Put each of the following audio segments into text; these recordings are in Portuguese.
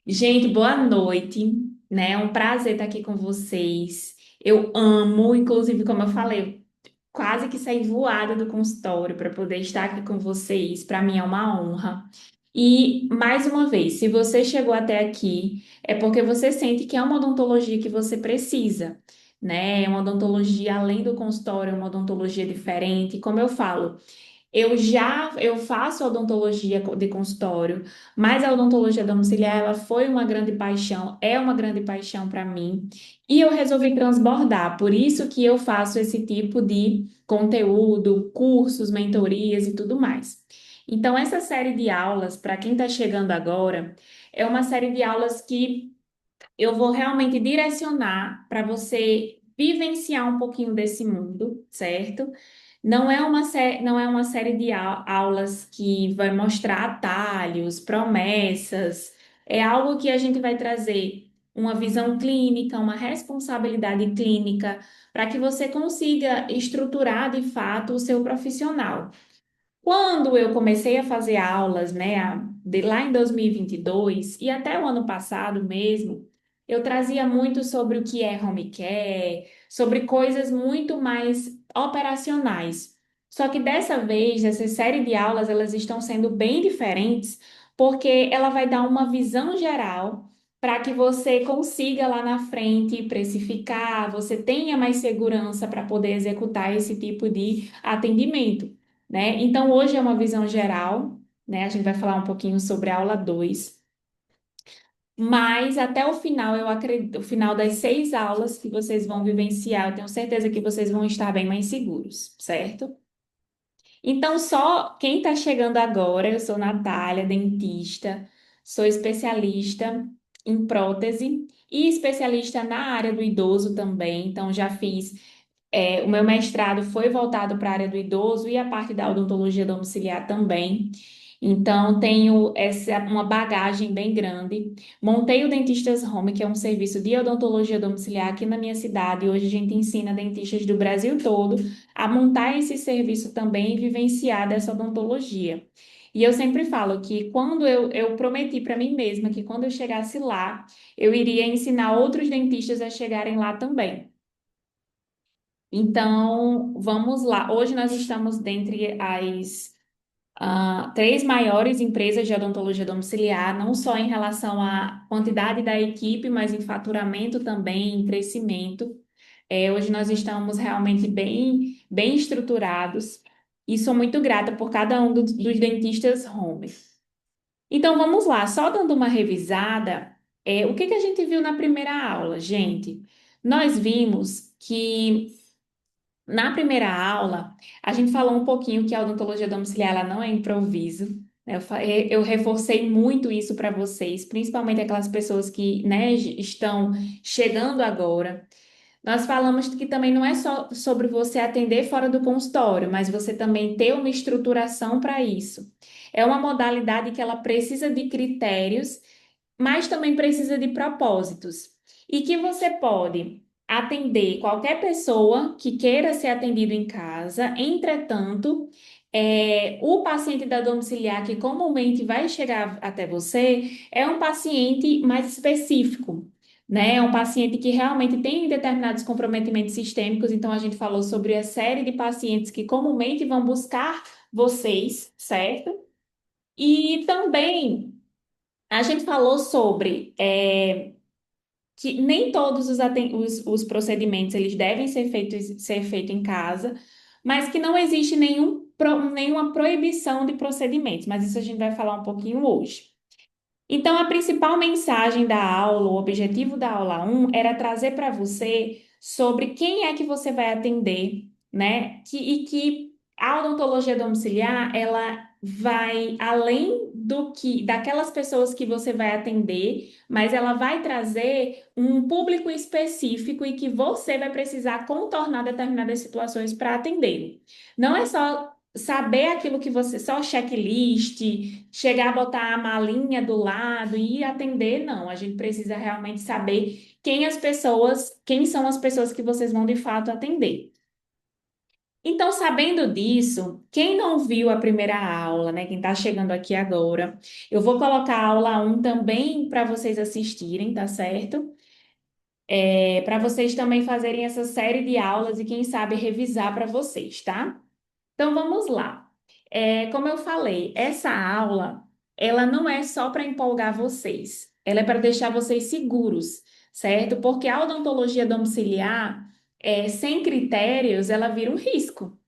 Gente, boa noite, né? É um prazer estar aqui com vocês. Eu amo, inclusive, como eu falei, eu quase que saí voada do consultório para poder estar aqui com vocês. Para mim é uma honra. E, mais uma vez, se você chegou até aqui, é porque você sente que é uma odontologia que você precisa, né? É uma odontologia além do consultório, é uma odontologia diferente. Como eu falo, eu faço odontologia de consultório, mas a odontologia domiciliar ela foi uma grande paixão, é uma grande paixão para mim, e eu resolvi transbordar. Por isso que eu faço esse tipo de conteúdo, cursos, mentorias e tudo mais. Então, essa série de aulas, para quem está chegando agora, é uma série de aulas que eu vou realmente direcionar para você vivenciar um pouquinho desse mundo, certo? Não é uma série de aulas que vai mostrar atalhos, promessas. É algo que a gente vai trazer uma visão clínica, uma responsabilidade clínica, para que você consiga estruturar de fato o seu profissional. Quando eu comecei a fazer aulas, né, de lá em 2022 e até o ano passado mesmo, eu trazia muito sobre o que é home care, sobre coisas muito mais operacionais. Só que dessa vez, essa série de aulas, elas estão sendo bem diferentes, porque ela vai dar uma visão geral para que você consiga lá na frente precificar, você tenha mais segurança para poder executar esse tipo de atendimento, né? Então, hoje é uma visão geral, né? A gente vai falar um pouquinho sobre a aula 2, mas até o final, eu acredito, o final das 6 aulas que vocês vão vivenciar, eu tenho certeza que vocês vão estar bem mais seguros, certo? Então, só quem está chegando agora, eu sou Natália, dentista, sou especialista em prótese e especialista na área do idoso também, então já fiz o meu mestrado foi voltado para a área do idoso e a parte da odontologia domiciliar também. Então, tenho uma bagagem bem grande. Montei o Dentistas Home, que é um serviço de odontologia domiciliar aqui na minha cidade. Hoje a gente ensina dentistas do Brasil todo a montar esse serviço também e vivenciar dessa odontologia. E eu sempre falo que quando eu prometi para mim mesma que quando eu chegasse lá, eu iria ensinar outros dentistas a chegarem lá também. Então, vamos lá. Hoje nós estamos dentre as 3 maiores empresas de odontologia domiciliar, não só em relação à quantidade da equipe, mas em faturamento também, em crescimento. Hoje nós estamos realmente bem estruturados e sou muito grata por cada um dos dentistas home. Então, vamos lá, só dando uma revisada, o que que a gente viu na primeira aula, gente? Nós vimos que na primeira aula, a gente falou um pouquinho que a odontologia domiciliar ela não é improviso, né? Eu reforcei muito isso para vocês, principalmente aquelas pessoas que, né, estão chegando agora. Nós falamos que também não é só sobre você atender fora do consultório, mas você também ter uma estruturação para isso. É uma modalidade que ela precisa de critérios, mas também precisa de propósitos. E que você pode atender qualquer pessoa que queira ser atendido em casa, entretanto, o paciente da domiciliar que comumente vai chegar até você é um paciente mais específico, né? É um paciente que realmente tem determinados comprometimentos sistêmicos, então a gente falou sobre a série de pacientes que comumente vão buscar vocês, certo? E também a gente falou sobre que nem todos os procedimentos eles devem ser feito em casa, mas que não existe nenhuma proibição de procedimentos, mas isso a gente vai falar um pouquinho hoje. Então, a principal mensagem da aula, o objetivo da aula 1 era trazer para você sobre quem é que você vai atender, né? E que a odontologia domiciliar, ela vai além daquelas pessoas que você vai atender, mas ela vai trazer um público específico e que você vai precisar contornar determinadas situações para atender. Não é só saber aquilo que você, só checklist, chegar a botar a malinha do lado e ir atender, não. A gente precisa realmente saber quem são as pessoas que vocês vão de fato atender. Então, sabendo disso, quem não viu a primeira aula, né, quem está chegando aqui agora, eu vou colocar a aula um também para vocês assistirem, tá certo? Para vocês também fazerem essa série de aulas e, quem sabe, revisar para vocês, tá? Então vamos lá. Como eu falei, essa aula, ela não é só para empolgar vocês, ela é para deixar vocês seguros, certo? Porque a odontologia domiciliar, sem critérios, ela vira um risco.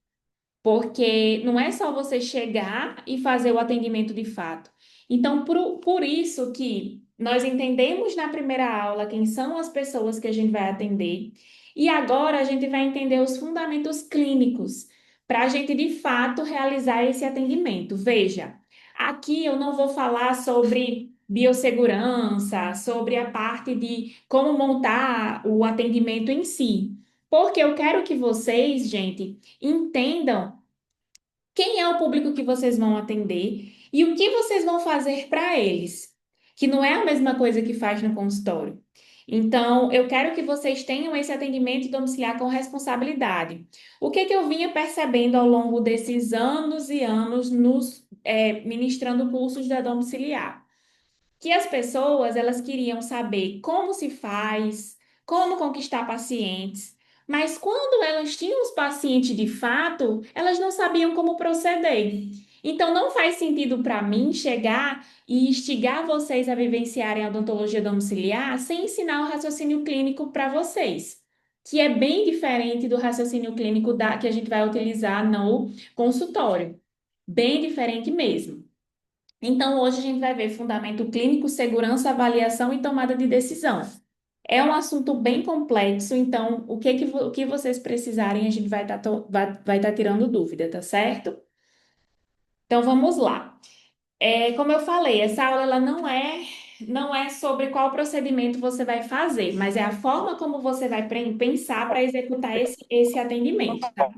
Porque não é só você chegar e fazer o atendimento de fato. Então, por isso que nós entendemos na primeira aula quem são as pessoas que a gente vai atender, e agora a gente vai entender os fundamentos clínicos para a gente de fato realizar esse atendimento. Veja, aqui eu não vou falar sobre biossegurança, sobre a parte de como montar o atendimento em si, porque eu quero que vocês, gente, entendam quem é o público que vocês vão atender e o que vocês vão fazer para eles, que não é a mesma coisa que faz no consultório. Então, eu quero que vocês tenham esse atendimento domiciliar com responsabilidade. O que que eu vinha percebendo ao longo desses anos e anos ministrando cursos da domiciliar? Que as pessoas elas queriam saber como se faz, como conquistar pacientes, mas quando elas tinham os pacientes de fato, elas não sabiam como proceder. Então não faz sentido para mim chegar e instigar vocês a vivenciarem a odontologia domiciliar sem ensinar o raciocínio clínico para vocês, que é bem diferente do raciocínio clínico que a gente vai utilizar no consultório. Bem diferente mesmo. Então, hoje a gente vai ver fundamento clínico, segurança, avaliação e tomada de decisão. É um assunto bem complexo, então o que vocês precisarem, a gente vai tá tirando dúvida, tá certo? Então vamos lá. Como eu falei, essa aula ela não é sobre qual procedimento você vai fazer, mas é a forma como você vai pensar para executar esse atendimento, tá?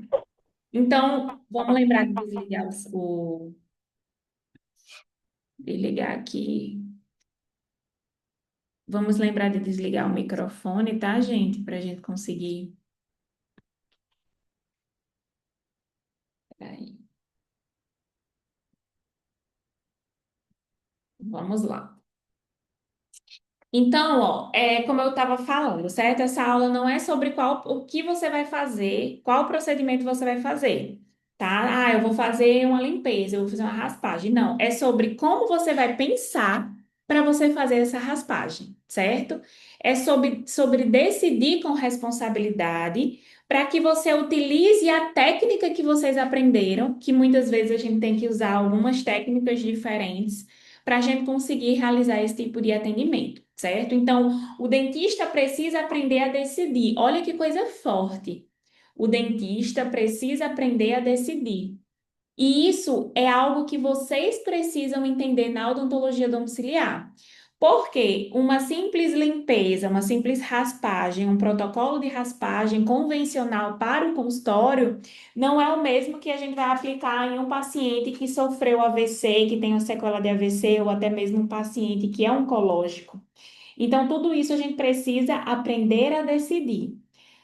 Então, vamos lembrar de desligar desligar aqui. Vamos lembrar de desligar o microfone, tá, gente? Para a gente conseguir. Peraí. Vamos lá. Então, ó, como eu estava falando, certo? Essa aula não é sobre o que você vai fazer, qual procedimento você vai fazer, tá? Ah, eu vou fazer uma limpeza, eu vou fazer uma raspagem. Não, é sobre como você vai pensar para você fazer essa raspagem, certo? É sobre decidir com responsabilidade para que você utilize a técnica que vocês aprenderam, que muitas vezes a gente tem que usar algumas técnicas diferentes para a gente conseguir realizar esse tipo de atendimento, certo? Então, o dentista precisa aprender a decidir. Olha que coisa forte. O dentista precisa aprender a decidir. E isso é algo que vocês precisam entender na odontologia domiciliar. Porque uma simples limpeza, uma simples raspagem, um protocolo de raspagem convencional para o consultório não é o mesmo que a gente vai aplicar em um paciente que sofreu AVC, que tem uma sequela de AVC, ou até mesmo um paciente que é oncológico. Então, tudo isso a gente precisa aprender a decidir.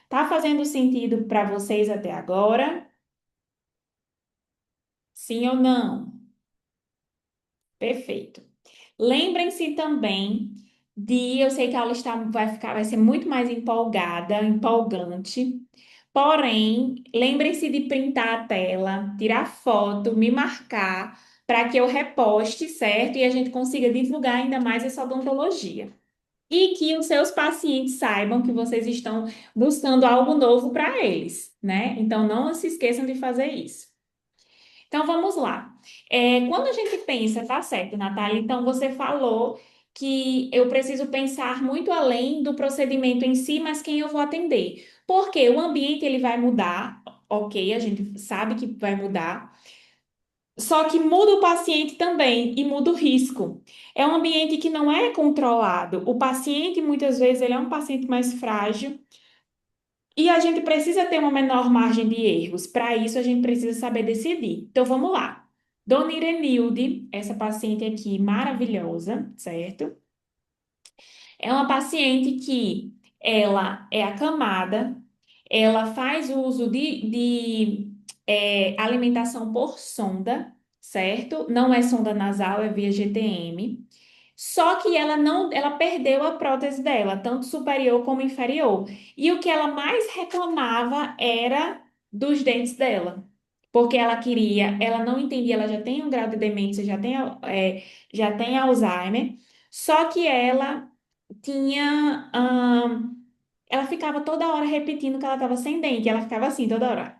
Tá fazendo sentido para vocês até agora? Sim ou não? Perfeito. Lembrem-se também eu sei que a aula vai ser muito mais empolgada, empolgante. Porém, lembrem-se de printar a tela, tirar foto, me marcar, para que eu reposte, certo? E a gente consiga divulgar ainda mais essa odontologia. E que os seus pacientes saibam que vocês estão buscando algo novo para eles, né? Então, não se esqueçam de fazer isso. Então vamos lá. Quando a gente pensa, tá certo, Natália? Então você falou que eu preciso pensar muito além do procedimento em si, mas quem eu vou atender. Porque o ambiente ele vai mudar, ok, a gente sabe que vai mudar. Só que muda o paciente também e muda o risco. É um ambiente que não é controlado. O paciente, muitas vezes, ele é um paciente mais frágil. E a gente precisa ter uma menor margem de erros. Para isso, a gente precisa saber decidir. Então, vamos lá. Dona Irenilde, essa paciente aqui maravilhosa, certo? É uma paciente que ela é acamada, ela faz uso alimentação por sonda, certo? Não é sonda nasal, é via GTM. Só que ela não, ela perdeu a prótese dela, tanto superior como inferior. E o que ela mais reclamava era dos dentes dela. Porque ela queria, ela não entendia, ela já tem um grau de demência, já tem Alzheimer, só que ela tinha, ela ficava toda hora repetindo que ela estava sem dente, ela ficava assim toda hora.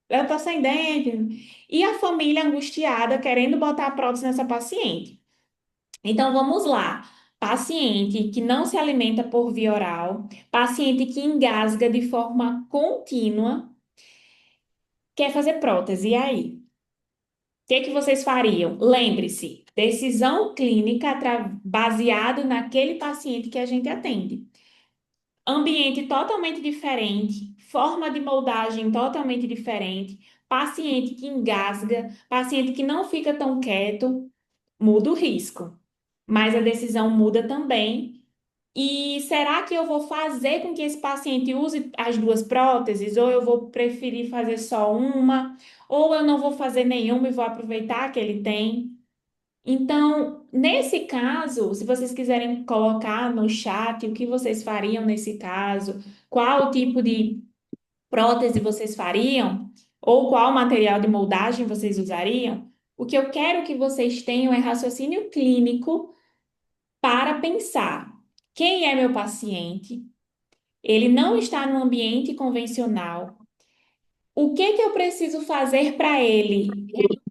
Ela tá sem dente. E a família angustiada querendo botar a prótese nessa paciente. Então vamos lá. Paciente que não se alimenta por via oral, paciente que engasga de forma contínua, quer fazer prótese. E aí? O que que vocês fariam? Lembre-se, decisão clínica baseado naquele paciente que a gente atende. Ambiente totalmente diferente, forma de moldagem totalmente diferente, paciente que engasga, paciente que não fica tão quieto, muda o risco, mas a decisão muda também. E será que eu vou fazer com que esse paciente use as duas próteses, ou eu vou preferir fazer só uma, ou eu não vou fazer nenhuma e vou aproveitar que ele tem? Então, nesse caso, se vocês quiserem colocar no chat o que vocês fariam nesse caso, qual tipo de prótese vocês fariam, ou qual material de moldagem vocês usariam, o que eu quero que vocês tenham é raciocínio clínico para pensar: quem é meu paciente? Ele não está no ambiente convencional. O que que eu preciso fazer para ele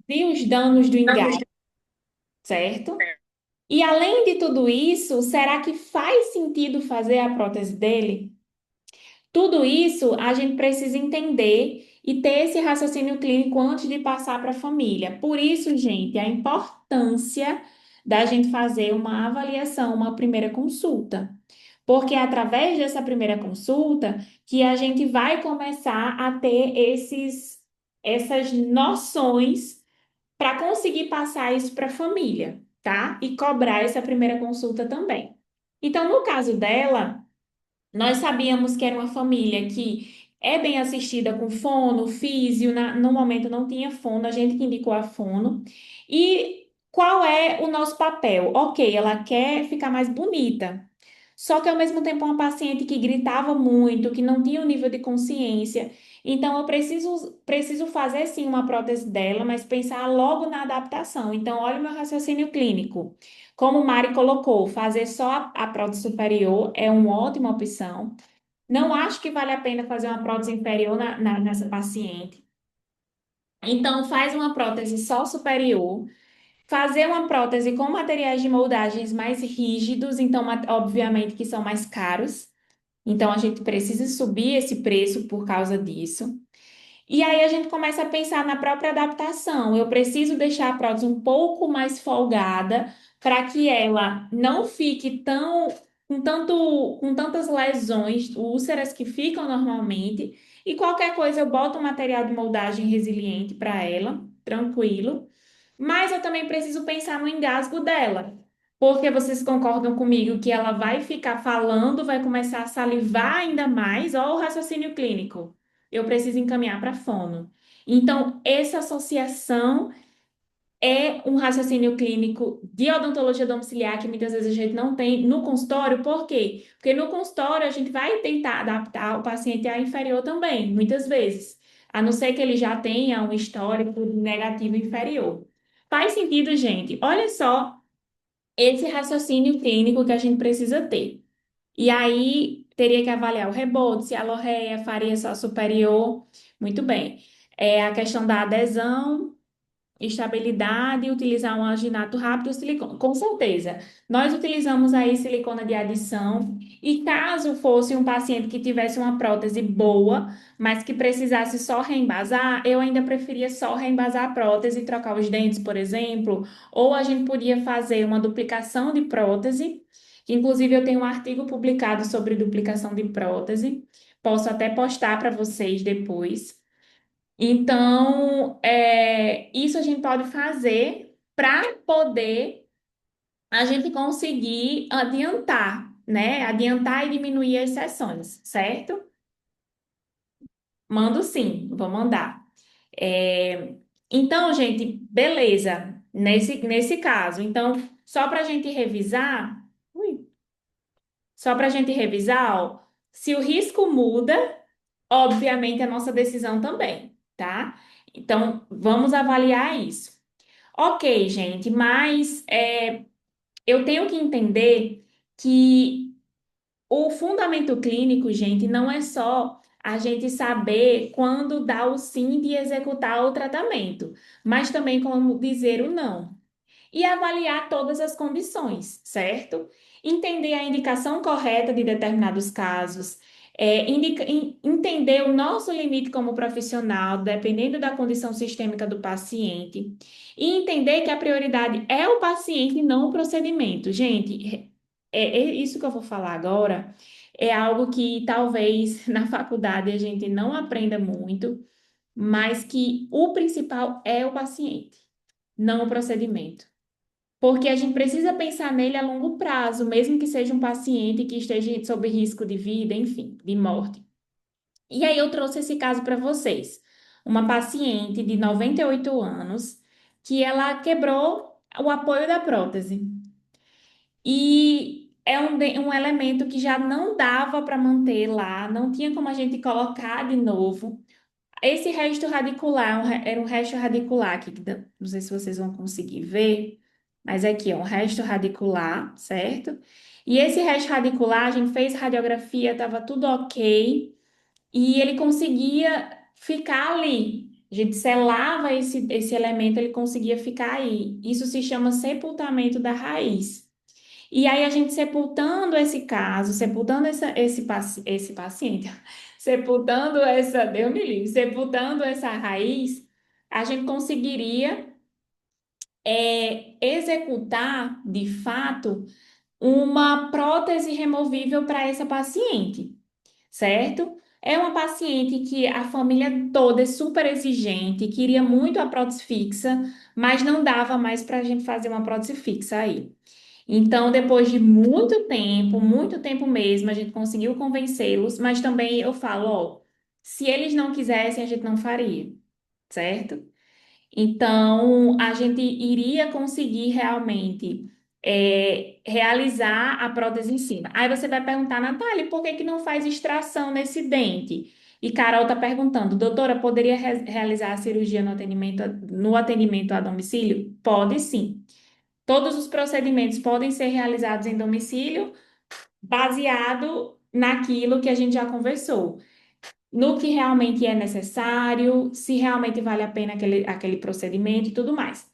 reduzir os danos do engasgo, certo? E além de tudo isso, será que faz sentido fazer a prótese dele? Tudo isso a gente precisa entender e ter esse raciocínio clínico antes de passar para a família. Por isso, gente, a importância da gente fazer uma avaliação, uma primeira consulta. Porque é através dessa primeira consulta que a gente vai começar a ter essas noções para conseguir passar isso para a família, tá? E cobrar essa primeira consulta também. Então, no caso dela, nós sabíamos que era uma família que é bem assistida com fono, físio, no momento não tinha fono, a gente que indicou a fono. E qual é o nosso papel? Ok, ela quer ficar mais bonita. Só que ao mesmo tempo é uma paciente que gritava muito, que não tinha o nível de consciência. Então eu preciso fazer sim uma prótese dela, mas pensar logo na adaptação. Então, olha o meu raciocínio clínico. Como o Mari colocou, fazer só a prótese superior é uma ótima opção. Não acho que vale a pena fazer uma prótese inferior nessa paciente. Então, faz uma prótese só superior. Fazer uma prótese com materiais de moldagens mais rígidos, então, obviamente, que são mais caros. Então, a gente precisa subir esse preço por causa disso. E aí a gente começa a pensar na própria adaptação. Eu preciso deixar a prótese um pouco mais folgada para que ela não fique com tantas lesões, úlceras que ficam normalmente. E qualquer coisa eu boto um material de moldagem resiliente para ela, tranquilo. Mas eu também preciso pensar no engasgo dela. Porque vocês concordam comigo que ela vai ficar falando, vai começar a salivar ainda mais, ó, o raciocínio clínico. Eu preciso encaminhar para fono. Então, essa associação é um raciocínio clínico de odontologia domiciliar que muitas vezes a gente não tem no consultório. Por quê? Porque no consultório a gente vai tentar adaptar o paciente a inferior também, muitas vezes, a não ser que ele já tenha um histórico negativo inferior. Faz sentido, gente? Olha só esse raciocínio clínico que a gente precisa ter. E aí teria que avaliar o rebote, se a lorreia faria só superior. Muito bem. A questão da adesão, estabilidade, utilizar um alginato rápido, silicone. Com certeza. Nós utilizamos aí silicona de adição. E caso fosse um paciente que tivesse uma prótese boa, mas que precisasse só reembasar, eu ainda preferia só reembasar a prótese e trocar os dentes, por exemplo. Ou a gente podia fazer uma duplicação de prótese. Inclusive, eu tenho um artigo publicado sobre duplicação de prótese. Posso até postar para vocês depois. Então, isso a gente pode fazer para poder a gente conseguir adiantar, né? Adiantar e diminuir as sessões, certo? Mando sim, vou mandar. É, então, gente, beleza, nesse caso. Então, só para a gente revisar, só para a gente revisar, ó, se o risco muda, obviamente a nossa decisão também, tá? Então, vamos avaliar isso. Ok, gente, mas eu tenho que entender que o fundamento clínico, gente, não é só a gente saber quando dar o sim de executar o tratamento, mas também como dizer o não e avaliar todas as condições, certo? Entender a indicação correta de determinados casos, entender o nosso limite como profissional, dependendo da condição sistêmica do paciente, e entender que a prioridade é o paciente e não o procedimento. Gente, isso que eu vou falar agora é algo que talvez na faculdade a gente não aprenda muito, mas que o principal é o paciente, não o procedimento. Porque a gente precisa pensar nele a longo prazo, mesmo que seja um paciente que esteja sob risco de vida, enfim, de morte. E aí eu trouxe esse caso para vocês. Uma paciente de 98 anos que ela quebrou o apoio da prótese. E é um elemento que já não dava para manter lá, não tinha como a gente colocar de novo. Esse resto radicular era um resto radicular aqui, não sei se vocês vão conseguir ver, mas aqui é um resto radicular, certo? E esse resto radicular, a gente fez radiografia, estava tudo ok, e ele conseguia ficar ali. A gente selava esse elemento, ele conseguia ficar aí. Isso se chama sepultamento da raiz. E aí a gente sepultando esse caso, sepultando esse paciente, sepultando essa, Deus me livre, sepultando essa raiz, a gente conseguiria executar, de fato, uma prótese removível para essa paciente, certo? É uma paciente que a família toda é super exigente, queria muito a prótese fixa, mas não dava mais para a gente fazer uma prótese fixa aí. Então, depois de muito tempo mesmo, a gente conseguiu convencê-los, mas também eu falo, ó, se eles não quisessem, a gente não faria, certo? Então, a gente iria conseguir realmente realizar a prótese em cima. Aí você vai perguntar, Natália, por que que não faz extração nesse dente? E Carol tá perguntando, doutora, poderia realizar a cirurgia no atendimento a domicílio? Pode sim. Todos os procedimentos podem ser realizados em domicílio, baseado naquilo que a gente já conversou, no que realmente é necessário, se realmente vale a pena aquele procedimento e tudo mais.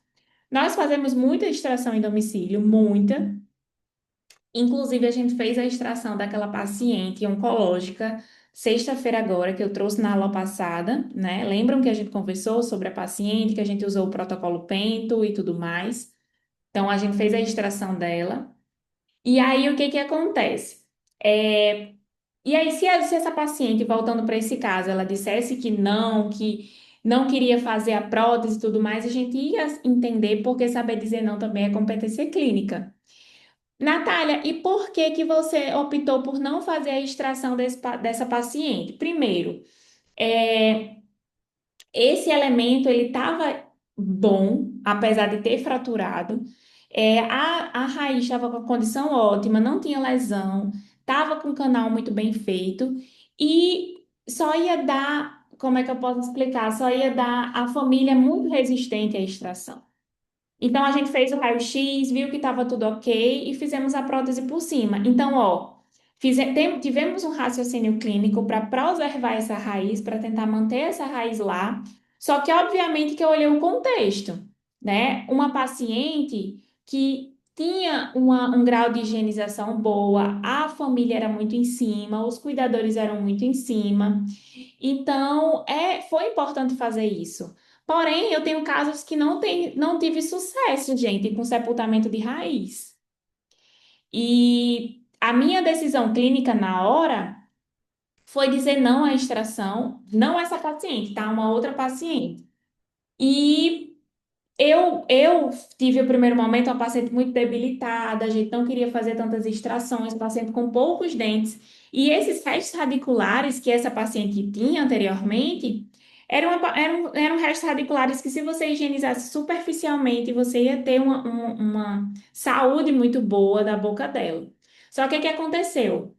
Nós fazemos muita extração em domicílio, muita. Inclusive, a gente fez a extração daquela paciente oncológica sexta-feira agora, que eu trouxe na aula passada, né? Lembram que a gente conversou sobre a paciente, que a gente usou o protocolo Pento e tudo mais? Então, a gente fez a extração dela. E aí, o que que acontece? É, e aí, se essa paciente, voltando para esse caso, ela dissesse que não queria fazer a prótese e tudo mais, a gente ia entender, porque saber dizer não também é competência clínica. Natália, e por que que você optou por não fazer a extração dessa paciente? Primeiro, é, esse elemento ele estava bom, apesar de ter fraturado. A raiz estava com a condição ótima, não tinha lesão, estava com o canal muito bem feito e só ia dar, como é que eu posso explicar? Só ia dar a família muito resistente à extração. Então a gente fez o raio-x, viu que estava tudo ok e fizemos a prótese por cima. Então, ó, tivemos um raciocínio clínico para preservar essa raiz, para tentar manter essa raiz lá. Só que, obviamente, que eu olhei o contexto, né? Uma paciente que tinha um grau de higienização boa, a família era muito em cima, os cuidadores eram muito em cima. Então, foi importante fazer isso. Porém, eu tenho casos que não tive sucesso, gente, com sepultamento de raiz. E a minha decisão clínica na hora foi dizer não à extração, não essa paciente, tá? Uma outra paciente. E eu tive o primeiro momento uma paciente muito debilitada, a gente não queria fazer tantas extrações, paciente com poucos dentes. E esses restos radiculares que essa paciente tinha anteriormente Eram restos radiculares que, se você higienizasse superficialmente, você ia ter uma saúde muito boa da boca dela. Só que o que aconteceu?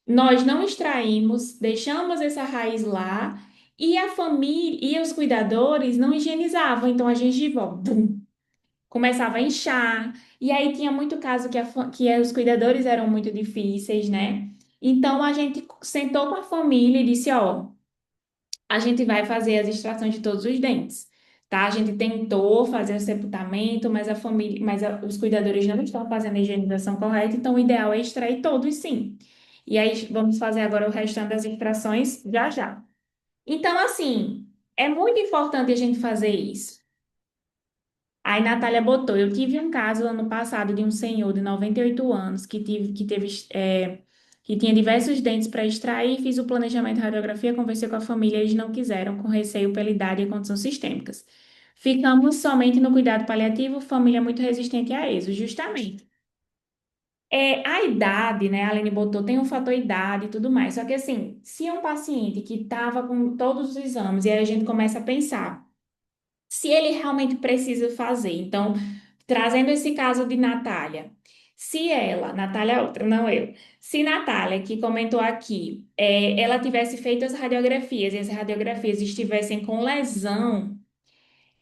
Nós não extraímos, deixamos essa raiz lá e a família e os cuidadores não higienizavam. Então a gengiva, ó, bum, começava a inchar. E aí tinha muito caso que os cuidadores eram muito difíceis, né? Então a gente sentou com a família e disse, ó, a gente vai fazer as extrações de todos os dentes, tá? A gente tentou fazer o sepultamento, mas a família, os cuidadores não estão fazendo a higienização correta, então o ideal é extrair todos, sim. E aí vamos fazer agora o restante das extrações já já. Então, assim, é muito importante a gente fazer isso. Aí Natália botou, eu tive um caso ano passado de um senhor de 98 anos que tinha diversos dentes para extrair, fiz o planejamento de radiografia, conversei com a família, eles não quiseram, com receio pela idade e condições sistêmicas. Ficamos somente no cuidado paliativo, família muito resistente a isso, justamente. A idade, né, a Aline botou, tem um fator idade e tudo mais. Só que assim, se é um paciente que estava com todos os exames e aí a gente começa a pensar se ele realmente precisa fazer. Então, trazendo esse caso de Natália, se ela, Natália é outra, não eu, se Natália, que comentou aqui, ela tivesse feito as radiografias e as radiografias estivessem com lesão,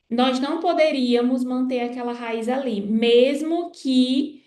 nós não poderíamos manter aquela raiz ali, mesmo que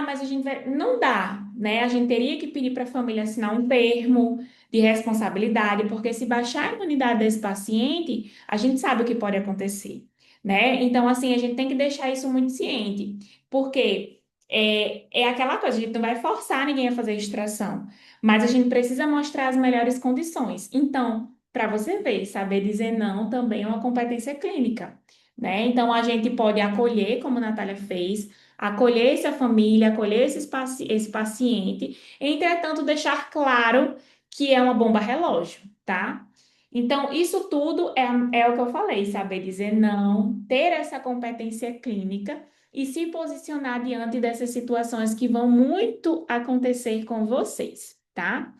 mas a gente vai. Não dá, né? A gente teria que pedir para a família assinar um termo de responsabilidade, porque se baixar a imunidade desse paciente, a gente sabe o que pode acontecer, né? Então, assim, a gente tem que deixar isso muito ciente, porque é aquela coisa, a gente não vai forçar ninguém a fazer extração, mas a gente precisa mostrar as melhores condições. Então, para você ver, saber dizer não também é uma competência clínica, né? Então, a gente pode acolher, como a Natália fez, acolher essa família, acolher esse paciente, entretanto, deixar claro que é uma bomba relógio, tá? Então, isso tudo é o que eu falei, saber dizer não, ter essa competência clínica e se posicionar diante dessas situações que vão muito acontecer com vocês, tá?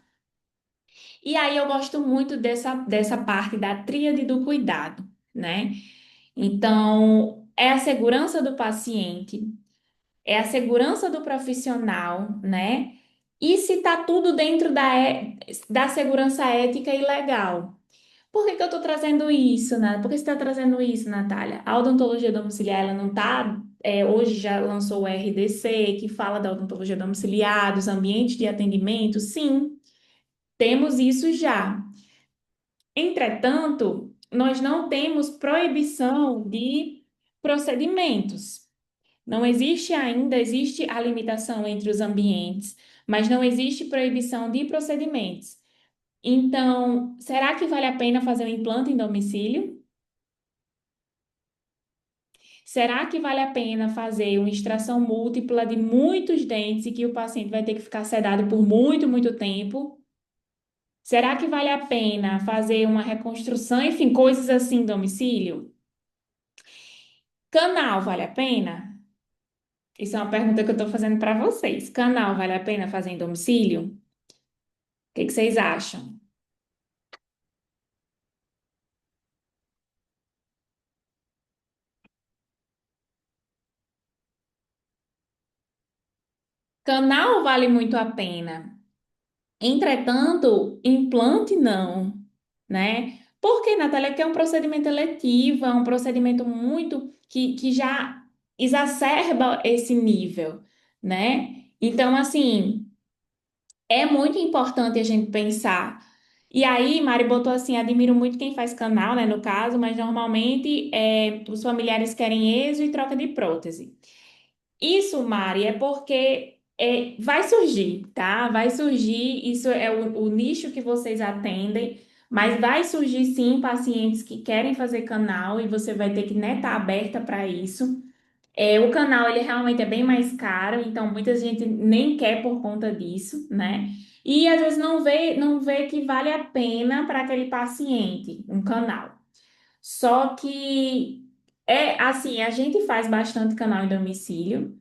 E aí eu gosto muito dessa parte da tríade do cuidado, né? Então, é a segurança do paciente, é a segurança do profissional, né? E se tá tudo dentro da segurança ética e legal. Por que que eu tô trazendo isso, né? Por que você está trazendo isso, Natália? A odontologia domiciliar, ela não tá. Hoje já lançou o RDC, que fala da odontologia domiciliar, dos ambientes de atendimento. Sim, temos isso já. Entretanto, nós não temos proibição de procedimentos. Não existe ainda, existe a limitação entre os ambientes, mas não existe proibição de procedimentos. Então, será que vale a pena fazer um implante em domicílio? Será que vale a pena fazer uma extração múltipla de muitos dentes e que o paciente vai ter que ficar sedado por muito, muito tempo? Será que vale a pena fazer uma reconstrução, enfim, coisas assim em domicílio? Canal vale a pena? Isso é uma pergunta que eu estou fazendo para vocês. Canal vale a pena fazer em domicílio? O que vocês acham? Canal vale muito a pena. Entretanto, implante não, né? Porque, Natália, que é um procedimento eletivo, é um procedimento muito que já exacerba esse nível, né? Então, assim, é muito importante a gente pensar. E aí, Mari botou assim: admiro muito quem faz canal, né, no caso, mas normalmente os familiares querem exo e troca de prótese. Isso, Mari, é porque vai surgir, tá? Vai surgir, isso é o nicho que vocês atendem, mas vai surgir sim pacientes que querem fazer canal e você vai ter que, né, estar aberta para isso. O canal, ele realmente é bem mais caro, então muita gente nem quer por conta disso, né? E às vezes não vê que vale a pena para aquele paciente um canal. Só que é assim, a gente faz bastante canal em domicílio,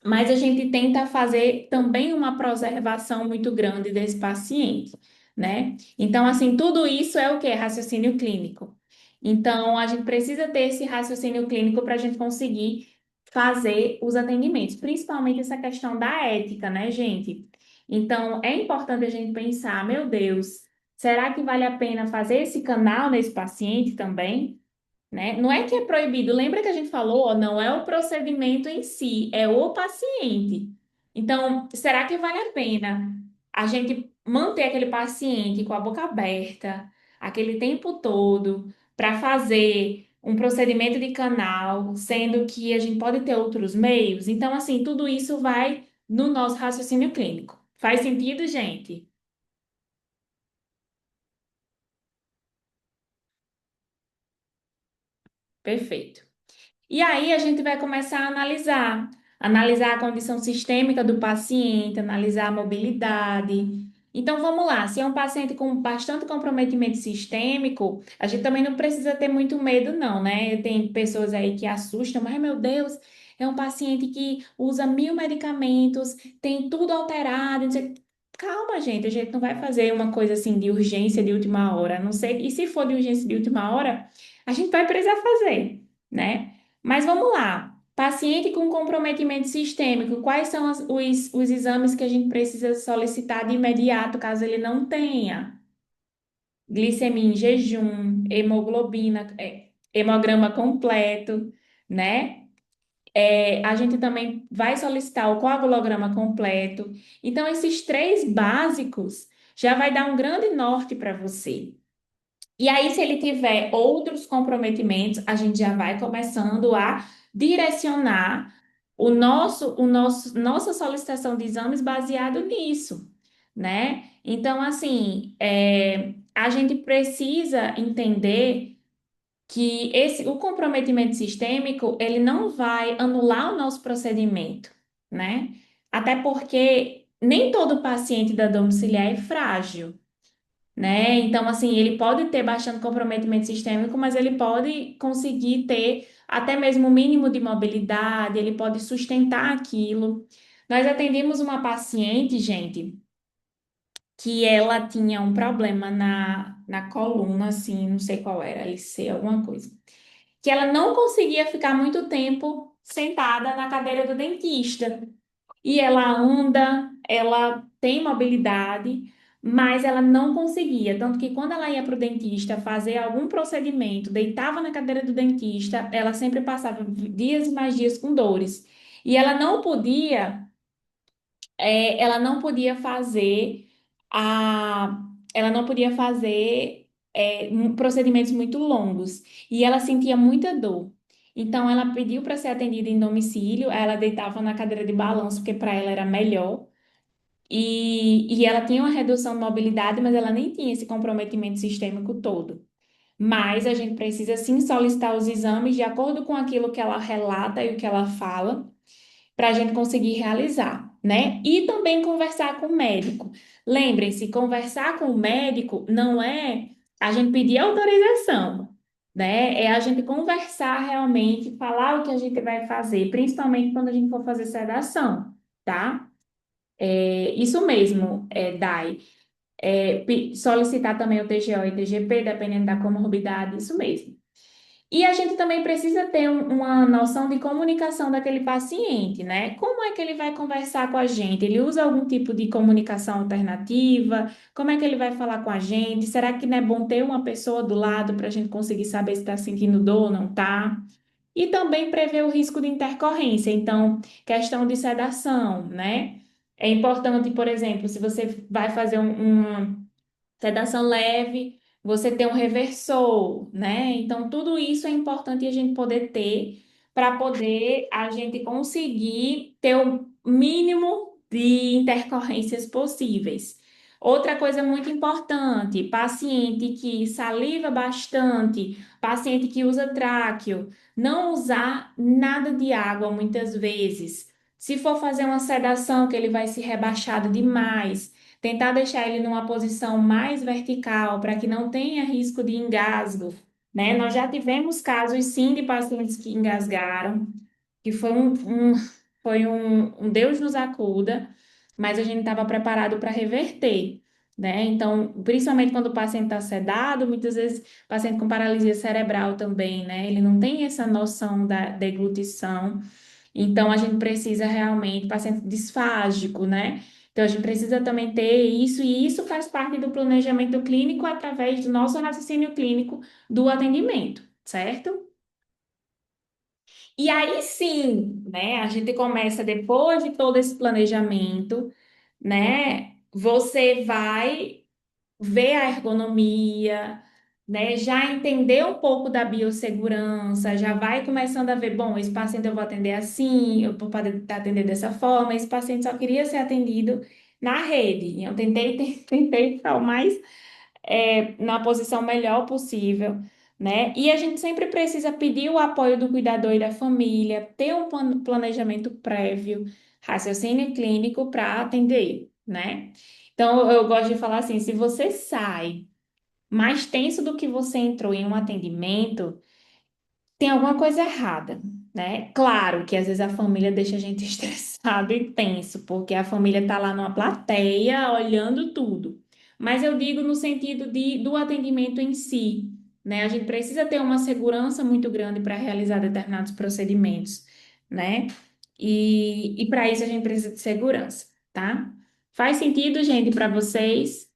mas a gente tenta fazer também uma preservação muito grande desse paciente, né? Então, assim, tudo isso é o que? Raciocínio clínico. Então, a gente precisa ter esse raciocínio clínico para a gente conseguir fazer os atendimentos, principalmente essa questão da ética, né, gente? Então, é importante a gente pensar, meu Deus, será que vale a pena fazer esse canal nesse paciente também? Né? Não é que é proibido, lembra que a gente falou, ó, não é o procedimento em si, é o paciente. Então, será que vale a pena a gente manter aquele paciente com a boca aberta, aquele tempo todo, para fazer um procedimento de canal, sendo que a gente pode ter outros meios? Então, assim, tudo isso vai no nosso raciocínio clínico. Faz sentido, gente? Perfeito. E aí a gente vai começar a analisar a condição sistêmica do paciente, analisar a mobilidade. Então vamos lá, se é um paciente com bastante comprometimento sistêmico, a gente também não precisa ter muito medo, não, né? Tem pessoas aí que assustam, mas meu Deus, é um paciente que usa 1.000 medicamentos, tem tudo alterado. Não sei. Calma, gente, a gente não vai fazer uma coisa assim de urgência de última hora, a não sei. E se for de urgência de última hora, a gente vai precisar fazer, né? Mas vamos lá. Paciente com comprometimento sistêmico, quais são os exames que a gente precisa solicitar de imediato, caso ele não tenha? Glicemia em jejum, hemoglobina, hemograma completo, né? A gente também vai solicitar o coagulograma completo. Então, esses três básicos já vai dar um grande norte para você. E aí, se ele tiver outros comprometimentos, a gente já vai começando a direcionar nossa solicitação de exames baseado nisso, né? Então, assim, a gente precisa entender que o comprometimento sistêmico, ele não vai anular o nosso procedimento, né? Até porque nem todo paciente da domiciliar é frágil, né? Então, assim, ele pode ter bastante comprometimento sistêmico, mas ele pode conseguir ter até mesmo o mínimo de mobilidade, ele pode sustentar aquilo. Nós atendemos uma paciente, gente, que ela tinha um problema na coluna, assim, não sei qual era, LC, alguma coisa, que ela não conseguia ficar muito tempo sentada na cadeira do dentista. E ela anda, ela tem mobilidade, mas ela não conseguia. Tanto que quando ela ia para o dentista fazer algum procedimento, deitava na cadeira do dentista, ela sempre passava dias e mais dias com dores. E ela não podia fazer a, ela não podia fazer procedimentos muito longos. E ela sentia muita dor. Então, ela pediu para ser atendida em domicílio, aí ela deitava na cadeira de balanço, porque para ela era melhor. E ela tinha uma redução de mobilidade, mas ela nem tinha esse comprometimento sistêmico todo. Mas a gente precisa sim solicitar os exames de acordo com aquilo que ela relata e o que ela fala, para a gente conseguir realizar, né? E também conversar com o médico. Lembrem-se, conversar com o médico não é a gente pedir autorização, né? É a gente conversar realmente, falar o que a gente vai fazer, principalmente quando a gente for fazer sedação, tá? Isso mesmo, Dai. Solicitar também o TGO e TGP, dependendo da comorbidade, isso mesmo. E a gente também precisa ter uma noção de comunicação daquele paciente, né? Como é que ele vai conversar com a gente? Ele usa algum tipo de comunicação alternativa? Como é que ele vai falar com a gente? Será que não é bom ter uma pessoa do lado para a gente conseguir saber se está sentindo dor ou não está? E também prever o risco de intercorrência. Então, questão de sedação, né? É importante, por exemplo, se você vai fazer uma sedação leve, você ter um reversor, né? Então, tudo isso é importante a gente poder ter para poder a gente conseguir ter o mínimo de intercorrências possíveis. Outra coisa muito importante, paciente que saliva bastante, paciente que usa tráqueo, não usar nada de água muitas vezes. Se for fazer uma sedação que ele vai se rebaixado demais, tentar deixar ele numa posição mais vertical para que não tenha risco de engasgo, né? Nós já tivemos casos, sim, de pacientes que engasgaram, que foi um Deus nos acuda, mas a gente estava preparado para reverter, né? Então, principalmente quando o paciente está sedado, muitas vezes o paciente com paralisia cerebral também, né? Ele não tem essa noção da deglutição. Então, a gente precisa realmente, paciente disfágico, né? Então, a gente precisa também ter isso, e isso faz parte do planejamento clínico através do nosso raciocínio clínico do atendimento, certo? E aí sim, né? A gente começa depois de todo esse planejamento, né? Você vai ver a ergonomia, né? Já entender um pouco da biossegurança, já vai começando a ver, bom, esse paciente eu vou atender assim, eu vou poder atender dessa forma, esse paciente só queria ser atendido na rede. Eu tentei, tentei ficar o mais na posição melhor possível, né? E a gente sempre precisa pedir o apoio do cuidador e da família, ter um planejamento prévio, raciocínio clínico para atender, né? Então, eu gosto de falar assim, se você sai mais tenso do que você entrou em um atendimento, tem alguma coisa errada, né? Claro que às vezes a família deixa a gente estressado e tenso, porque a família tá lá numa plateia olhando tudo. Mas eu digo no sentido do atendimento em si, né? A gente precisa ter uma segurança muito grande para realizar determinados procedimentos, né? E para isso a gente precisa de segurança, tá? Faz sentido, gente, para vocês?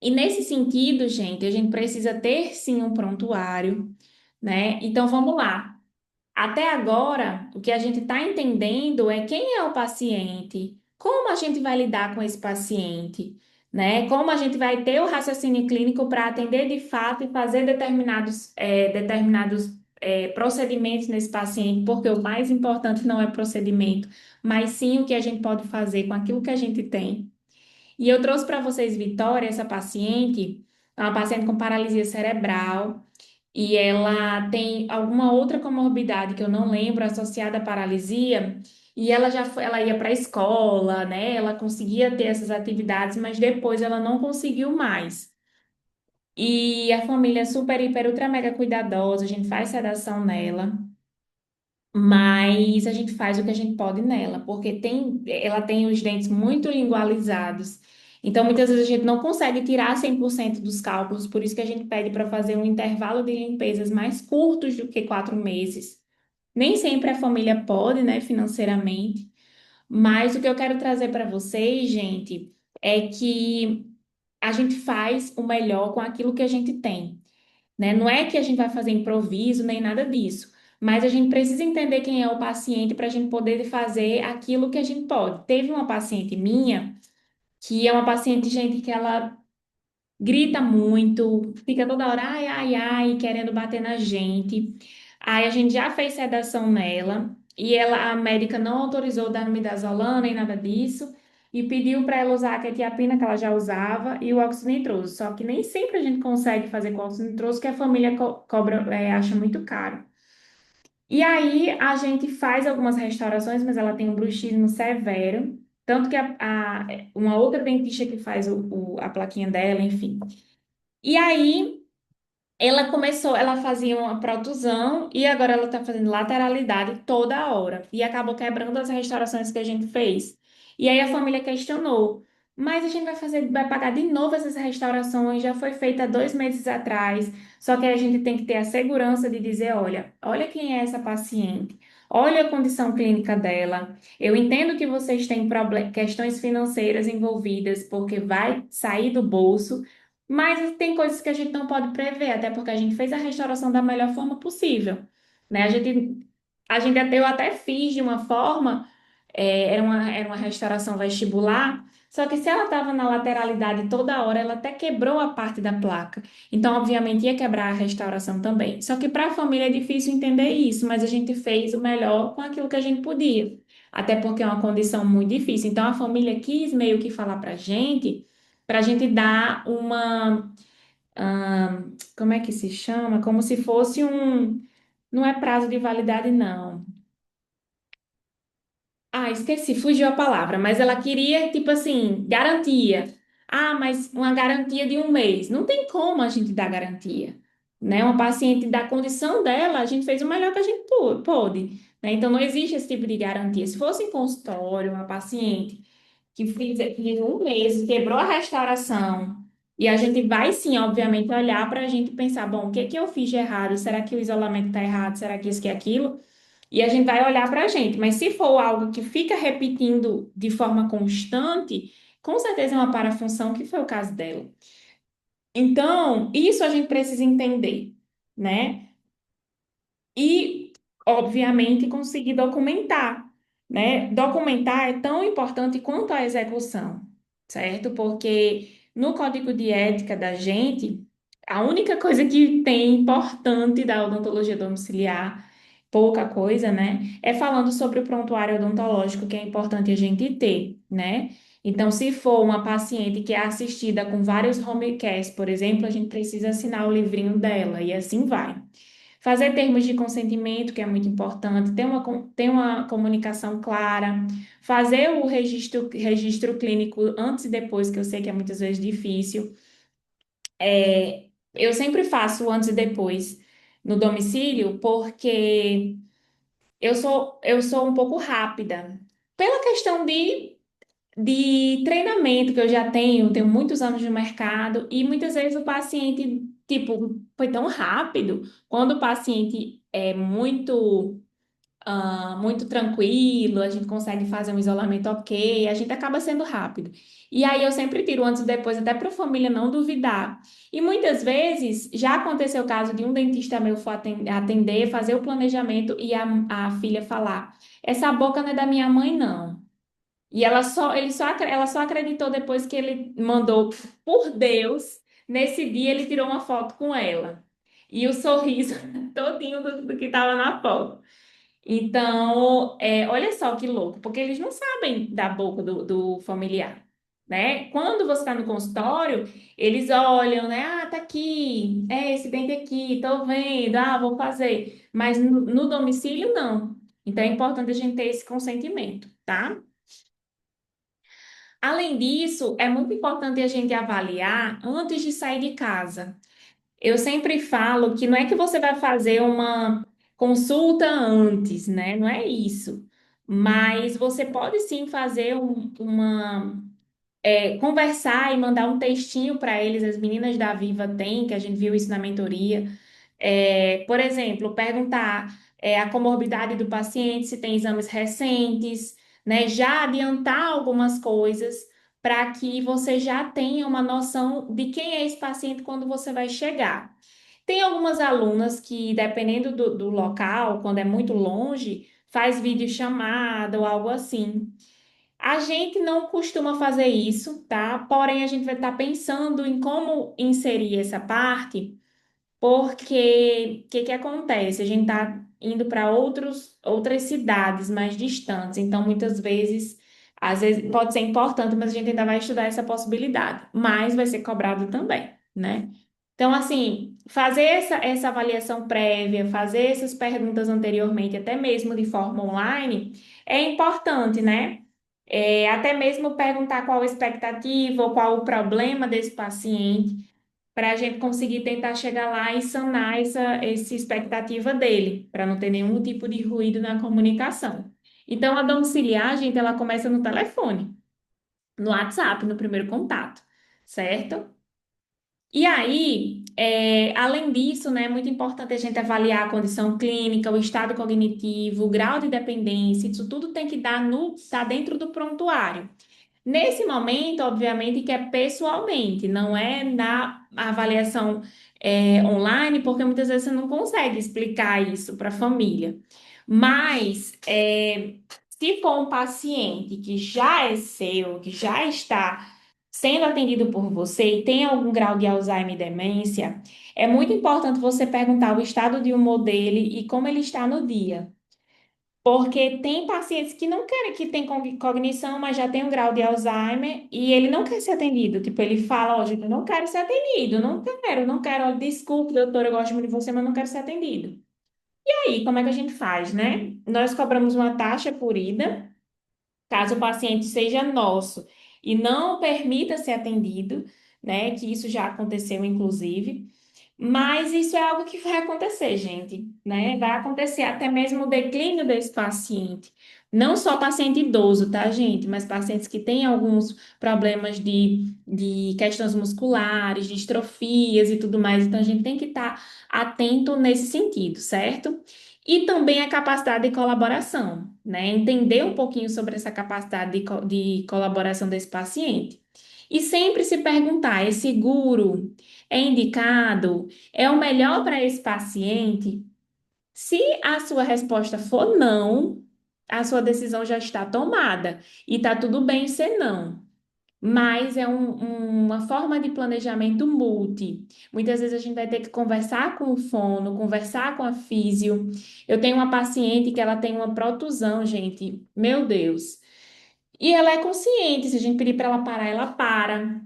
E nesse sentido, gente, a gente precisa ter sim um prontuário, né? Então vamos lá. Até agora, o que a gente está entendendo é quem é o paciente, como a gente vai lidar com esse paciente, né? Como a gente vai ter o raciocínio clínico para atender de fato e fazer determinados procedimentos nesse paciente, porque o mais importante não é procedimento, mas sim o que a gente pode fazer com aquilo que a gente tem. E eu trouxe para vocês, Vitória, essa paciente, é uma paciente com paralisia cerebral, e ela tem alguma outra comorbidade que eu não lembro associada à paralisia, e ela já foi, ela ia para a escola, né? Ela conseguia ter essas atividades, mas depois ela não conseguiu mais. E a família é super, hiper, ultra, mega cuidadosa, a gente faz sedação nela. Mas a gente faz o que a gente pode nela, porque ela tem os dentes muito lingualizados. Então, muitas vezes a gente não consegue tirar 100% dos cálculos, por isso que a gente pede para fazer um intervalo de limpezas mais curtos do que 4 meses. Nem sempre a família pode, né, financeiramente, mas o que eu quero trazer para vocês, gente, é que a gente faz o melhor com aquilo que a gente tem, né? Não é que a gente vai fazer improviso nem nada disso, mas a gente precisa entender quem é o paciente para a gente poder fazer aquilo que a gente pode. Teve uma paciente minha que é uma paciente, gente, que ela grita muito, fica toda hora ai, ai, ai, querendo bater na gente. Aí a gente já fez sedação nela e a médica não autorizou dar midazolam nem nada disso. E pediu para ela usar a quetiapina que ela já usava e o óxido nitroso. Só que nem sempre a gente consegue fazer com óxido nitroso, que a família cobra, acha muito caro. E aí a gente faz algumas restaurações, mas ela tem um bruxismo severo. Tanto que uma outra dentista que faz a plaquinha dela, enfim. E aí ela fazia uma protusão e agora ela está fazendo lateralidade toda hora. E acabou quebrando as restaurações que a gente fez. E aí a família questionou. Mas a gente vai pagar de novo essas restaurações, já foi feita 2 meses atrás. Só que a gente tem que ter a segurança de dizer, olha quem é essa paciente, olha a condição clínica dela. Eu entendo que vocês têm questões financeiras envolvidas, porque vai sair do bolso. Mas tem coisas que a gente não pode prever, até porque a gente fez a restauração da melhor forma possível, né? Eu até fiz de uma forma, era uma restauração vestibular, só que se ela estava na lateralidade toda hora, ela até quebrou a parte da placa. Então, obviamente, ia quebrar a restauração também. Só que para a família é difícil entender isso, mas a gente fez o melhor com aquilo que a gente podia. Até porque é uma condição muito difícil. Então, a família quis meio que falar para a gente dar como é que se chama? Como se fosse não é prazo de validade, não. Ah, esqueci, fugiu a palavra, mas ela queria, tipo assim, garantia. Ah, mas uma garantia de 1 mês. Não tem como a gente dar garantia, né? Uma paciente da condição dela, a gente fez o melhor que a gente pôde, né? Então, não existe esse tipo de garantia. Se fosse em consultório, uma paciente fiz um mês, quebrou a restauração. E a gente vai sim, obviamente, olhar para a gente pensar, bom, o que que eu fiz de errado? Será que o isolamento está errado? Será que isso que aquilo? E a gente vai olhar para a gente. Mas se for algo que fica repetindo de forma constante, com certeza é uma parafunção, que foi o caso dela. Então, isso a gente precisa entender, né? E, obviamente, conseguir documentar, né? Documentar é tão importante quanto a execução, certo? Porque no código de ética da gente, a única coisa que tem importante da odontologia domiciliar, pouca coisa, né? É falando sobre o prontuário odontológico, que é importante a gente ter, né? Então, se for uma paciente que é assistida com vários home cares, por exemplo, a gente precisa assinar o livrinho dela e assim vai. Fazer termos de consentimento, que é muito importante, ter uma comunicação clara, fazer o registro clínico antes e depois, que eu sei que é muitas vezes difícil. Eu sempre faço o antes e depois no domicílio, porque eu sou um pouco rápida. Pela questão de treinamento que eu já tenho muitos anos no mercado, e muitas vezes o paciente, tipo, foi tão rápido. Quando o paciente é muito tranquilo, a gente consegue fazer um isolamento ok, a gente acaba sendo rápido. E aí eu sempre tiro antes e depois, até para a família não duvidar. E muitas vezes já aconteceu o caso de um dentista meu for atender, fazer o planejamento e a filha falar: essa boca não é da minha mãe, não. E ela só acreditou depois que ele mandou, por Deus, nesse dia ele tirou uma foto com ela. E o sorriso todinho do que estava na foto. Então, olha só que louco, porque eles não sabem da boca do familiar, né? Quando você está no consultório, eles olham, né? Ah, tá aqui, esse dente aqui, tô vendo, vou fazer. Mas no domicílio, não. Então, é importante a gente ter esse consentimento, tá? Além disso, é muito importante a gente avaliar antes de sair de casa. Eu sempre falo que não é que você vai fazer uma consulta antes, né? Não é isso. Mas você pode sim fazer conversar e mandar um textinho para eles. As meninas da Viva têm, que a gente viu isso na mentoria. Por exemplo, perguntar a comorbidade do paciente, se tem exames recentes, né? Já adiantar algumas coisas para que você já tenha uma noção de quem é esse paciente quando você vai chegar. Tem algumas alunas que, dependendo do local, quando é muito longe, faz videochamada ou algo assim. A gente não costuma fazer isso, tá? Porém, a gente vai estar pensando em como inserir essa parte, porque o que que acontece? A gente está indo para outras cidades mais distantes, então muitas vezes, às vezes pode ser importante, mas a gente ainda vai estudar essa possibilidade, mas vai ser cobrado também, né? Então, assim, fazer essa avaliação prévia, fazer essas perguntas anteriormente, até mesmo de forma online, é importante, né? Até mesmo perguntar qual a expectativa ou qual o problema desse paciente, para a gente conseguir tentar chegar lá e sanar essa expectativa dele, para não ter nenhum tipo de ruído na comunicação. Então, a domiciliar, gente, ela começa no telefone, no WhatsApp, no primeiro contato, certo? E aí, além disso, né, é muito importante a gente avaliar a condição clínica, o estado cognitivo, o grau de dependência, isso tudo tem que tá dentro do prontuário. Nesse momento, obviamente, que é pessoalmente, não é na avaliação online, porque muitas vezes você não consegue explicar isso para a família. Mas, se for um paciente que já é seu, que já está sendo atendido por você e tem algum grau de Alzheimer e demência, é muito importante você perguntar o estado de humor dele e como ele está no dia. Porque tem pacientes que não querem, que tem cognição, mas já tem um grau de Alzheimer e ele não quer ser atendido. Tipo, ele fala, ó, gente, eu não quero ser atendido, não quero, ó, desculpe, doutor, eu gosto muito de você, mas não quero ser atendido. E aí, como é que a gente faz, né? Nós cobramos uma taxa por ida, caso o paciente seja nosso e não permita ser atendido, né? Que isso já aconteceu, inclusive. Mas isso é algo que vai acontecer, gente, né? Vai acontecer até mesmo o declínio desse paciente. Não só paciente idoso, tá, gente? Mas pacientes que têm alguns problemas de questões musculares, de estrofias e tudo mais. Então, a gente tem que estar atento nesse sentido, certo? E também a capacidade de colaboração, né? Entender um pouquinho sobre essa capacidade de colaboração desse paciente. E sempre se perguntar: é seguro? É indicado? É o melhor para esse paciente? Se a sua resposta for não, a sua decisão já está tomada e está tudo bem ser não. Mas é uma forma de planejamento multi. Muitas vezes a gente vai ter que conversar com o fono, conversar com a físio. Eu tenho uma paciente que ela tem uma protusão, gente. Meu Deus. E ela é consciente, se a gente pedir para ela parar, ela para.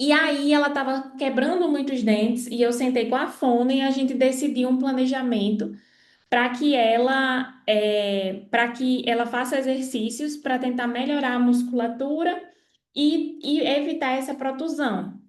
E aí ela estava quebrando muitos dentes e eu sentei com a fono e a gente decidiu um planejamento para que ela faça exercícios para tentar melhorar a musculatura e evitar essa protusão.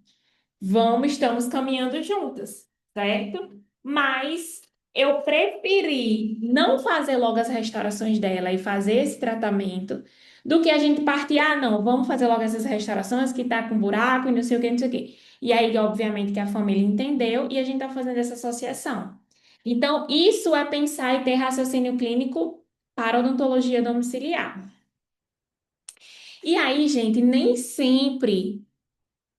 Estamos caminhando juntas, certo? Mas eu preferi não fazer logo as restaurações dela e fazer esse tratamento do que a gente partir, ah, não, vamos fazer logo essas restaurações que tá com buraco e não sei o que, não sei o quê. E aí, obviamente, que a família entendeu e a gente tá fazendo essa associação. Então, isso é pensar e ter raciocínio clínico para odontologia domiciliar. E aí, gente, nem sempre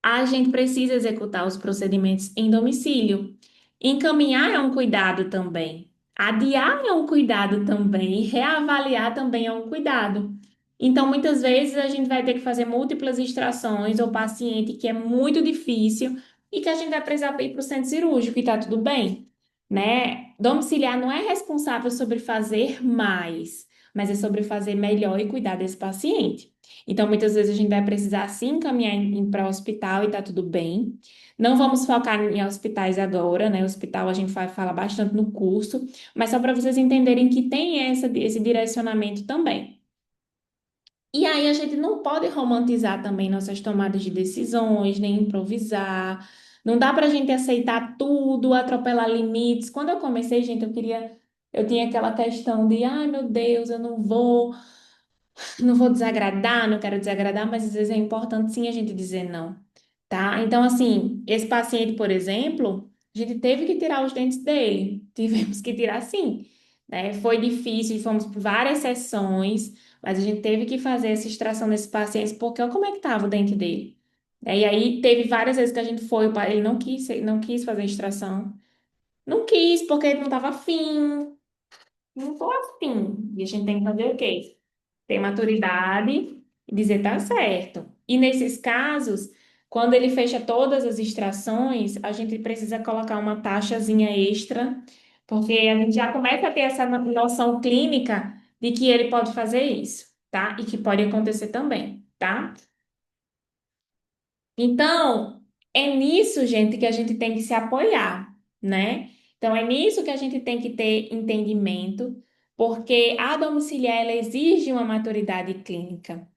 a gente precisa executar os procedimentos em domicílio. Encaminhar é um cuidado também. Adiar é um cuidado também. E reavaliar também é um cuidado. Então, muitas vezes, a gente vai ter que fazer múltiplas extrações ou paciente que é muito difícil e que a gente vai precisar ir para o centro cirúrgico e tá tudo bem, né? Domiciliar não é responsável sobre fazer mais, mas é sobre fazer melhor e cuidar desse paciente. Então, muitas vezes a gente vai precisar sim encaminhar para o hospital e tá tudo bem. Não vamos focar em hospitais agora, né? Hospital a gente vai falar bastante no curso, mas só para vocês entenderem que tem esse direcionamento também. E aí a gente não pode romantizar também nossas tomadas de decisões, nem improvisar. Não dá para a gente aceitar tudo, atropelar limites. Quando eu comecei, gente, eu tinha aquela questão de, ai meu Deus, eu não vou desagradar, não quero desagradar, mas às vezes é importante sim a gente dizer não, tá? Então, assim, esse paciente, por exemplo, a gente teve que tirar os dentes dele, tivemos que tirar sim, né? Foi difícil, fomos por várias sessões, mas a gente teve que fazer essa extração desse paciente, porque olha como é que tava o dente dele. E aí teve várias vezes que a gente foi, ele não quis fazer a extração. Não quis, porque ele não estava afim. Não tô afim. E a gente tem que fazer o quê? Ter maturidade e dizer tá certo. E nesses casos, quando ele fecha todas as extrações, a gente precisa colocar uma taxazinha extra, porque a gente já começa a ter essa noção clínica de que ele pode fazer isso, tá? E que pode acontecer também, tá? Então, é nisso, gente, que a gente tem que se apoiar, né? Então, é nisso que a gente tem que ter entendimento, porque a domiciliar, ela exige uma maturidade clínica.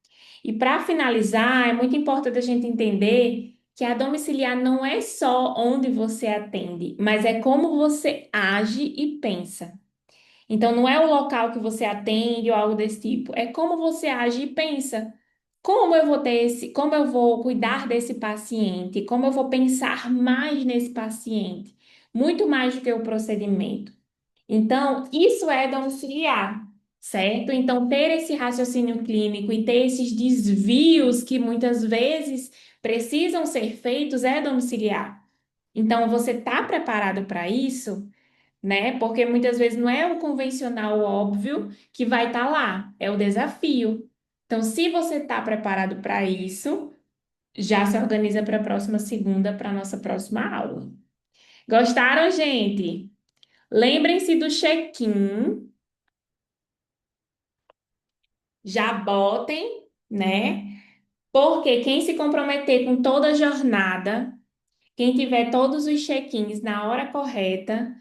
E para finalizar, é muito importante a gente entender que a domiciliar não é só onde você atende, mas é como você age e pensa. Então, não é o local que você atende ou algo desse tipo, é como você age e pensa. Como eu vou cuidar desse paciente? Como eu vou pensar mais nesse paciente? Muito mais do que o procedimento. Então, isso é domiciliar, certo? Então, ter esse raciocínio clínico e ter esses desvios que muitas vezes precisam ser feitos é domiciliar. Então, você está preparado para isso? Né? Porque muitas vezes não é o convencional óbvio que vai estar lá, é o desafio. Então, se você está preparado para isso, já se organiza para a próxima segunda, para a nossa próxima aula. Gostaram, gente? Lembrem-se do check-in, já botem, né? Porque quem se comprometer com toda a jornada, quem tiver todos os check-ins na hora correta,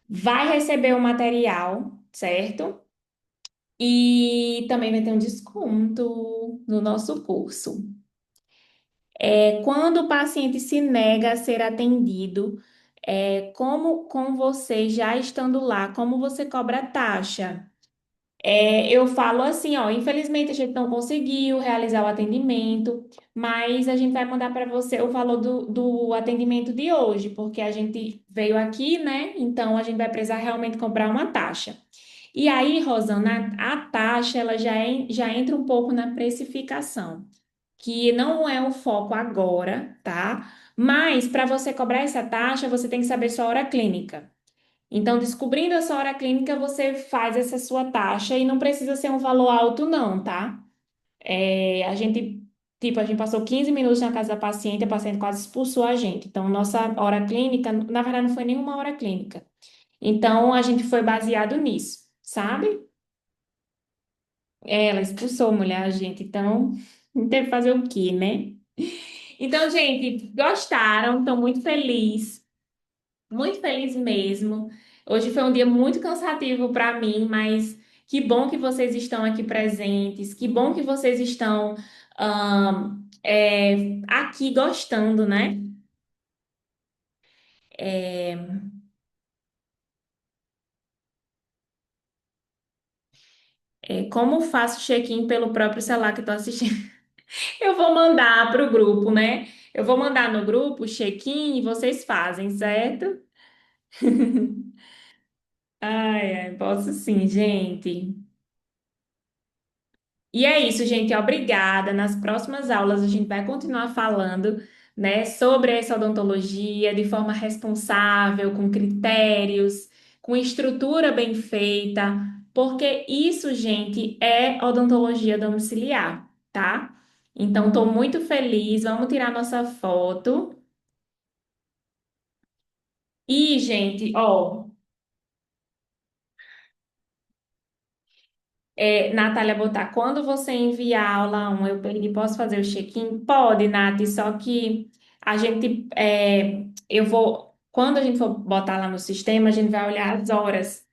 vai receber o material, certo? E também vai ter um desconto no nosso curso. Quando o paciente se nega a ser atendido, Como com você já estando lá, como você cobra a taxa? Eu falo assim, ó, infelizmente a gente não conseguiu realizar o atendimento, mas a gente vai mandar para você o valor do atendimento de hoje, porque a gente veio aqui, né? Então a gente vai precisar realmente comprar uma taxa. E aí, Rosana, a taxa ela já entra um pouco na precificação, que não é o foco agora, tá? Mas para você cobrar essa taxa, você tem que saber sua hora clínica. Então, descobrindo essa hora clínica, você faz essa sua taxa e não precisa ser um valor alto, não, tá? A gente passou 15 minutos na casa da paciente, a paciente quase expulsou a gente. Então, nossa hora clínica, na verdade, não foi nenhuma hora clínica. Então, a gente foi baseado nisso, sabe? Ela expulsou a mulher, a gente. Então, não teve que fazer o quê, né? Então, gente, gostaram? Estou muito feliz. Muito feliz mesmo. Hoje foi um dia muito cansativo para mim, mas que bom que vocês estão aqui presentes, que bom que vocês estão aqui gostando, né? É, como faço check-in pelo próprio celular que estou assistindo? Eu vou mandar para o grupo, né? Eu vou mandar no grupo o check-in e vocês fazem, certo? Ai, ai, posso sim, gente. E é isso, gente. Obrigada. Nas próximas aulas a gente vai continuar falando, né, sobre essa odontologia de forma responsável, com critérios, com estrutura bem feita, porque isso, gente, é odontologia domiciliar, tá? Então, estou muito feliz. Vamos tirar nossa foto. E, gente, ó. Natália botar, quando você enviar a aula 1, eu perdi, posso fazer o check-in? Pode, Nath, só que eu vou, quando a gente for botar lá no sistema, a gente vai olhar as horas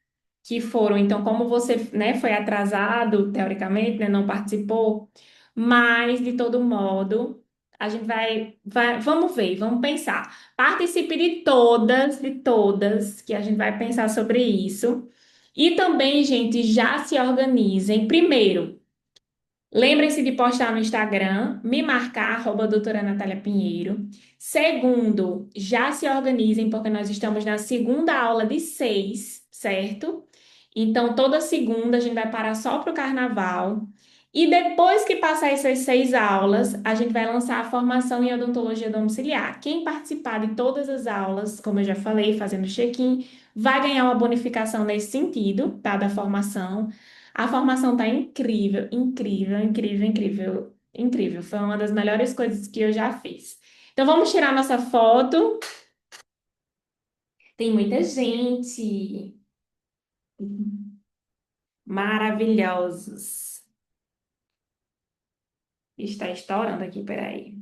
que foram. Então, como você, né, foi atrasado, teoricamente, né, não participou, mas, de todo modo, a gente vamos ver, vamos pensar. Participe de todas, que a gente vai pensar sobre isso. E também, gente, já se organizem. Primeiro, lembrem-se de postar no Instagram, me marcar, doutora Natália Pinheiro. Segundo, já se organizem, porque nós estamos na segunda aula de 6, certo? Então, toda segunda a gente vai parar só para o carnaval. E depois que passar essas 6 aulas, a gente vai lançar a formação em odontologia domiciliar. Quem participar de todas as aulas, como eu já falei, fazendo check-in, vai ganhar uma bonificação nesse sentido, tá? Da formação. A formação tá incrível, incrível, incrível, incrível, incrível. Foi uma das melhores coisas que eu já fiz. Então vamos tirar nossa foto. Tem muita gente. Maravilhosos. Está estourando aqui, peraí.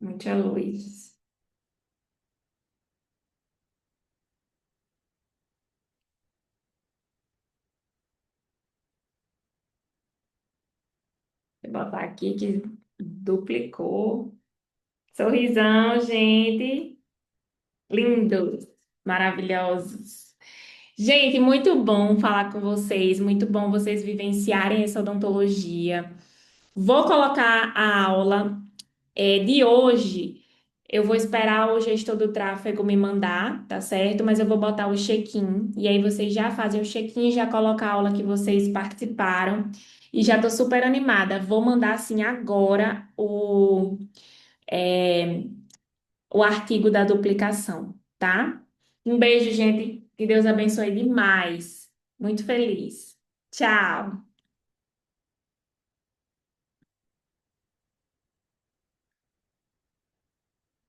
Muita luz. Vou botar aqui que duplicou. Sorrisão, gente. Lindos, maravilhosos. Gente, muito bom falar com vocês. Muito bom vocês vivenciarem essa odontologia. Vou colocar a aula de hoje. Eu vou esperar o gestor do tráfego me mandar, tá certo? Mas eu vou botar o check-in. E aí vocês já fazem o check-in, já colocam a aula que vocês participaram. E já tô super animada. Vou mandar assim agora é, o artigo da duplicação, tá? Um beijo, gente. Que Deus abençoe demais. Muito feliz. Tchau.